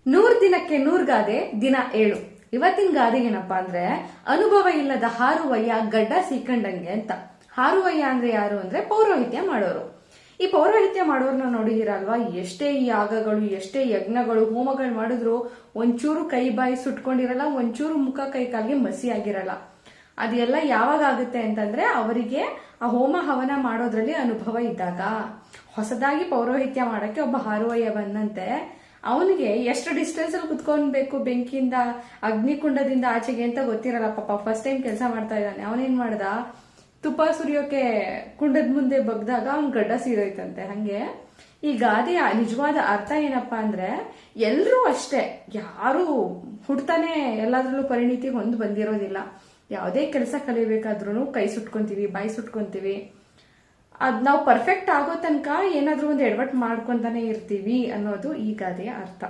100 ದಿನಕ್ಕೆ 100 ಗಾದೆ ದಿನ 7. ಇವತ್ತಿನ ಗಾದೆ ಏನಪ್ಪಾ ಅಂದ್ರೆ ಅನುಭವ ಇಲ್ಲದ ಹಾರುವಯ್ಯ ಗಡ್ಡ ಸೀಕಂಡಂಗೆ ಅಂತ. ಹಾರುವಯ್ಯ ಅಂದ್ರೆ ಯಾರು ಅಂದ್ರೆ ಪೌರೋಹಿತ್ಯ ಮಾಡೋರು. ಈ ಪೌರೋಹಿತ್ಯ ಮಾಡೋರ್ನ ನೋಡಿದಿರಲ್ವಾ, ಎಷ್ಟೇ ಯಾಗಗಳು ಎಷ್ಟೇ ಯಜ್ಞಗಳು ಹೋಮಗಳು ಮಾಡಿದ್ರು ಒಂಚೂರು ಕೈ ಬಾಯಿ ಸುಟ್ಕೊಂಡಿರಲ್ಲ, ಒಂಚೂರು ಮುಖ ಕೈ ಕಾಲಿಗೆ ಮಸಿ ಆಗಿರಲ್ಲ. ಅದೆಲ್ಲ ಯಾವಾಗ ಆಗುತ್ತೆ ಅಂತಂದ್ರೆ ಅವರಿಗೆ ಆ ಹೋಮ ಹವನ ಮಾಡೋದ್ರಲ್ಲಿ ಅನುಭವ ಇದ್ದಾಗ. ಹೊಸದಾಗಿ ಪೌರೋಹಿತ್ಯ ಮಾಡಕ್ಕೆ ಒಬ್ಬ ಹಾರುವಯ್ಯ ಬಂದಂತೆ ಅವನಿಗೆ ಎಷ್ಟು ಡಿಸ್ಟೆನ್ಸ್ ಅಲ್ಲಿ ಕುತ್ಕೊಳ್ಬೇಕು ಬೆಂಕಿಯಿಂದ ಅಗ್ನಿಕುಂಡದಿಂದ ಆಚೆಗೆ ಅಂತ ಗೊತ್ತಿರಲ್ಲ. ಪಾಪ ಫಸ್ಟ್ ಟೈಮ್ ಕೆಲಸ ಮಾಡ್ತಾ ಇದ್ದಾನೆ. ಅವನೇನ್ ಮಾಡ್ದ, ತುಪ್ಪ ಸುರಿಯೋಕೆ ಕುಂಡದ ಮುಂದೆ ಬಗ್ದಾಗ ಅವ್ನ್ ಗಡ್ಡ ಸೀದೋಯ್ತಂತೆ. ಹಂಗೆ ಈ ಗಾದೆಯ ನಿಜವಾದ ಅರ್ಥ ಏನಪ್ಪಾ ಅಂದ್ರೆ, ಎಲ್ರೂ ಅಷ್ಟೇ, ಯಾರು ಹುಡ್ತಾನೆ ಎಲ್ಲಾದ್ರಲ್ಲೂ ಪರಿಣಿತಿ ಹೊಂದು ಬಂದಿರೋದಿಲ್ಲ. ಯಾವುದೇ ಕೆಲಸ ಕಲಿಬೇಕಾದ್ರೂ ಕೈ ಸುಟ್ಕೊಂತೀವಿ, ಬಾಯಿ ಸುಟ್ಕೊಂತೀವಿ. ಅದ್ ನಾವು ಪರ್ಫೆಕ್ಟ್ ಆಗೋ ತನಕ ಏನಾದ್ರೂ ಒಂದು ಎಡವಟ್ ಮಾಡ್ಕೊಂತಾನೆ ಇರ್ತೀವಿ ಅನ್ನೋದು ಈ ಗಾದೆಯ ಅರ್ಥ.